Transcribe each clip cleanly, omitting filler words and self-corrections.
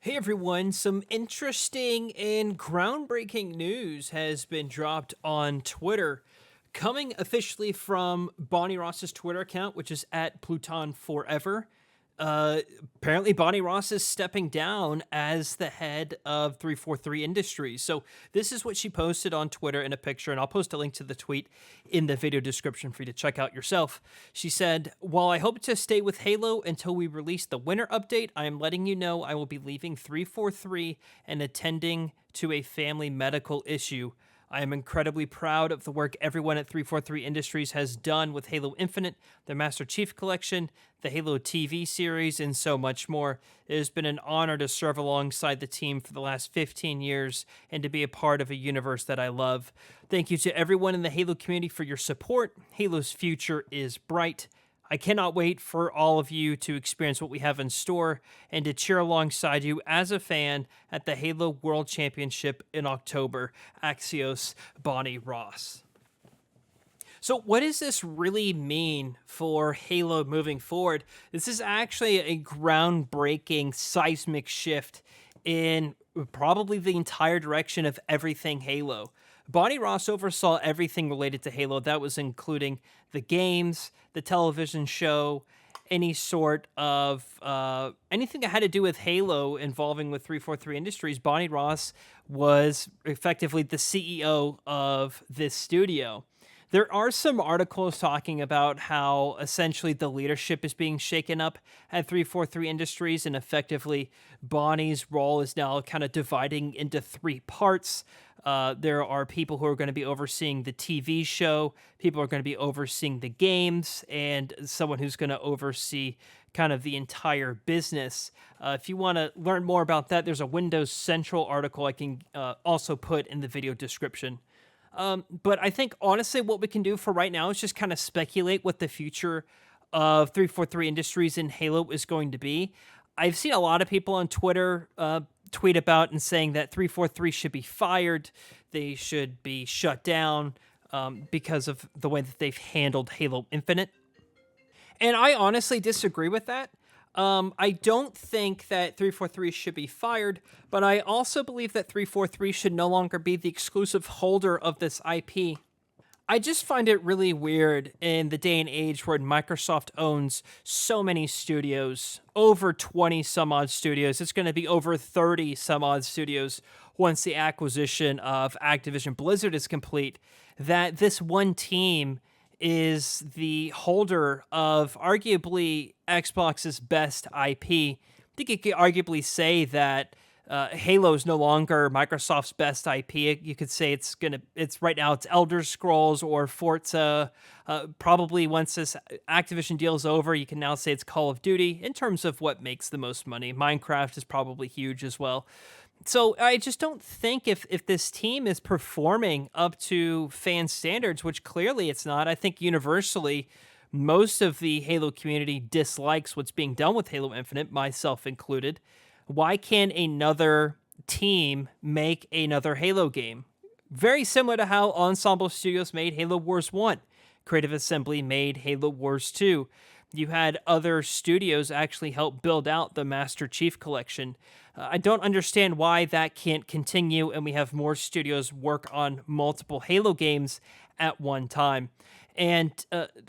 Hey everyone, some interesting and groundbreaking news has been dropped on Twitter, coming officially from Bonnie Ross's Twitter account, which is at Pluton Forever. Apparently, Bonnie Ross is stepping down as the head of 343 Industries. So, this is what she posted on Twitter in a picture, and I'll post a link to the tweet in the video description for you to check out yourself. She said, "While I hope to stay with Halo until we release the winter update, I am letting you know I will be leaving 343 and attending to a family medical issue. I am incredibly proud of the work everyone at 343 Industries has done with Halo Infinite, the Master Chief Collection, the Halo TV series, and so much more. It has been an honor to serve alongside the team for the last 15 years and to be a part of a universe that I love. Thank you to everyone in the Halo community for your support. Halo's future is bright. I cannot wait for all of you to experience what we have in store and to cheer alongside you as a fan at the Halo World Championship in October. Axios, Bonnie Ross." So, what does this really mean for Halo moving forward? This is actually a groundbreaking seismic shift in probably the entire direction of everything Halo. Bonnie Ross oversaw everything related to Halo. That was including the games, the television show, any sort of anything that had to do with Halo involving with 343 Industries. Bonnie Ross was effectively the CEO of this studio. There are some articles talking about how essentially the leadership is being shaken up at 343 Industries, and effectively Bonnie's role is now kind of dividing into three parts. There are people who are going to be overseeing the TV show, people are going to be overseeing the games, and someone who's going to oversee kind of the entire business. If you want to learn more about that, there's a Windows Central article I can also put in the video description. But I think honestly, what we can do for right now is just kind of speculate what the future of 343 Industries and Halo is going to be. I've seen a lot of people on Twitter tweet about and saying that 343 should be fired, they should be shut down because of the way that they've handled Halo Infinite. And I honestly disagree with that. I don't think that 343 should be fired, but I also believe that 343 should no longer be the exclusive holder of this IP. I just find it really weird in the day and age where Microsoft owns so many studios, over 20 some odd studios. It's going to be over 30 some odd studios once the acquisition of Activision Blizzard is complete, that this one team is the holder of arguably Xbox's best IP. I think you could arguably say that Halo is no longer Microsoft's best IP. You could say it's right now it's Elder Scrolls or Forza. Probably once this Activision deal is over, you can now say it's Call of Duty in terms of what makes the most money. Minecraft is probably huge as well. So I just don't think if this team is performing up to fan standards, which clearly it's not. I think universally most of the Halo community dislikes what's being done with Halo Infinite, myself included. Why can't another team make another Halo game? Very similar to how Ensemble Studios made Halo Wars 1. Creative Assembly made Halo Wars 2. You had other studios actually help build out the Master Chief Collection. I don't understand why that can't continue and we have more studios work on multiple Halo games at one time. And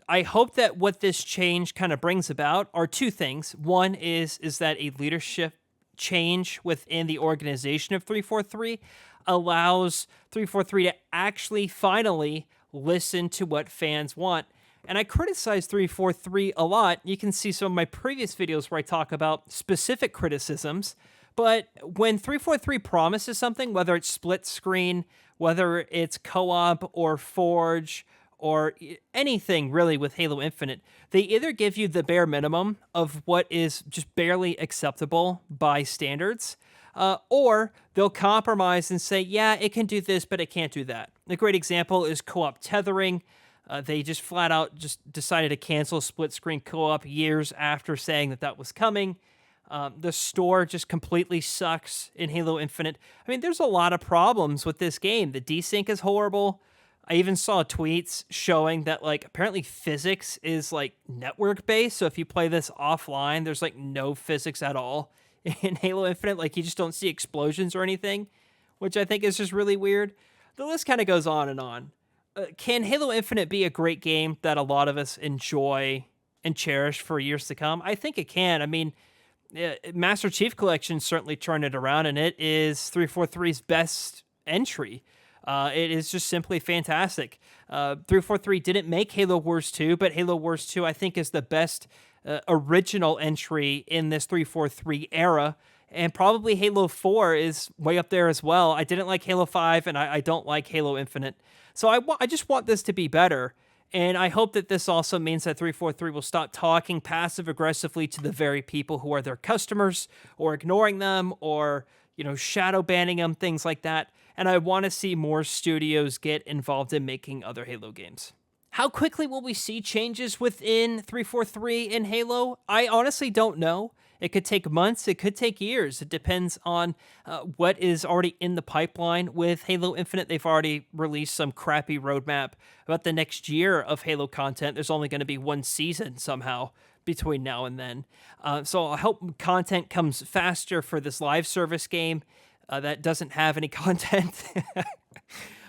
I hope that what this change kind of brings about are two things. One is that a leadership change within the organization of 343 allows 343 to actually finally listen to what fans want. And I criticize 343 a lot. You can see some of my previous videos where I talk about specific criticisms. But when 343 promises something, whether it's split screen, whether it's co-op or Forge, or anything really with Halo Infinite, they either give you the bare minimum of what is just barely acceptable by standards, or they'll compromise and say, yeah, it can do this, but it can't do that. A great example is co-op tethering. They just flat out just decided to cancel split screen co-op years after saying that that was coming. The store just completely sucks in Halo Infinite. I mean, there's a lot of problems with this game. The desync is horrible. I even saw tweets showing that, like, apparently physics is, like, network-based. So if you play this offline, there's, like, no physics at all in Halo Infinite. Like, you just don't see explosions or anything, which I think is just really weird. The list kind of goes on and on. Can Halo Infinite be a great game that a lot of us enjoy and cherish for years to come? I think it can. I mean, Master Chief Collection certainly turned it around, and it is 343's best entry. It is just simply fantastic. 343 didn't make Halo Wars 2, but Halo Wars 2, I think, is the best original entry in this 343 era. And probably Halo 4 is way up there as well. I didn't like Halo 5, and I don't like Halo Infinite. So I just want this to be better. And I hope that this also means that 343 will stop talking passive-aggressively to the very people who are their customers, or ignoring them, or, shadow banning them, things like that. And I want to see more studios get involved in making other Halo games. How quickly will we see changes within 343 in Halo? I honestly don't know. It could take months, it could take years. It depends on what is already in the pipeline with Halo Infinite. They've already released some crappy roadmap about the next year of Halo content. There's only going to be one season somehow between now and then. So I hope content comes faster for this live service game that doesn't have any content.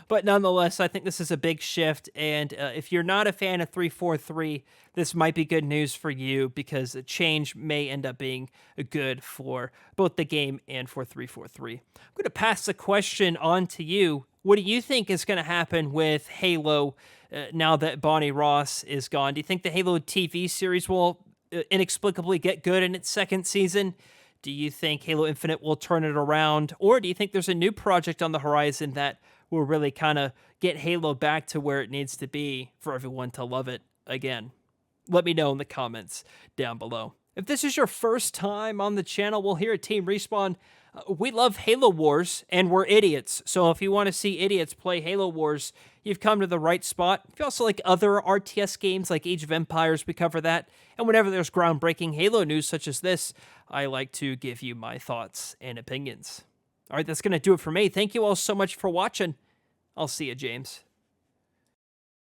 But nonetheless, I think this is a big shift, and if you're not a fan of 343, this might be good news for you, because the change may end up being good for both the game and for 343. I'm going to pass the question on to you. What do you think is going to happen with Halo now that Bonnie Ross is gone? Do you think the Halo TV series will inexplicably get good in its second season? Do you think Halo Infinite will turn it around? Or do you think there's a new project on the horizon that will really kind of get Halo back to where it needs to be for everyone to love it again? Let me know in the comments down below. If this is your first time on the channel, well, here at Team Respawn, we love Halo Wars, and we're idiots. So if you want to see idiots play Halo Wars, you've come to the right spot. If you also like other RTS games like Age of Empires, we cover that. And whenever there's groundbreaking Halo news such as this, I like to give you my thoughts and opinions. All right, that's going to do it for me. Thank you all so much for watching. I'll see you, James.